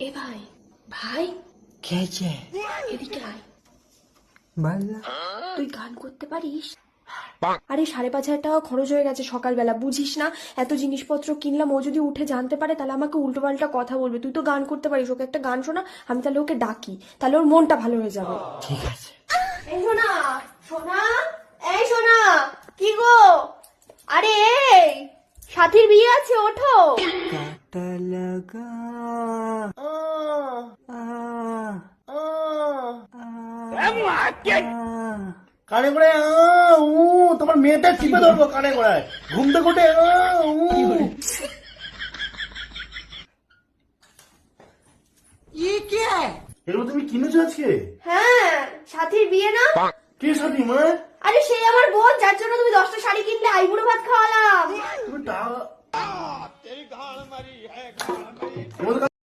এ ভাই ভাই খেয়েছে এদিকে আয়। বললা তুই গান করতে পারিস? আরে 5,500 টাকা খরচ হয়ে গেছে সকালবেলা, বুঝিস না? এত জিনিসপত্র কিনলাম, ও যদি উঠে জানতে পারে তাহলে আমাকে উল্টোপাল্টা কথা বলবে। তুই তো গান করতে পারিস, ওকে একটা গান শোনা, আমি তাহলে ওকে ডাকি, তাহলে ওর মনটা ভালো হয়ে যাবে। ঠিক আছে। এই শোনা শোনা, এই শোনা, কি গো? আরে এই সাথীর বিয়ে আছে, ওঠো। কাটা লাগা কানে করে তোমার মেয়েটা চিপে ধরবো কানে করে ঘুম থেকে উঠে এগুলো তুমি কিনেছো আজকে? হ্যাঁ, সাথীর বিয়ে না? কে সাথী মা? আরে সেই আমার বোন, যার জন্য তুমি 10টা শাড়ি কিনলে, আইবুড়ো ভাত খাওয়ালাম। তুমি টাকা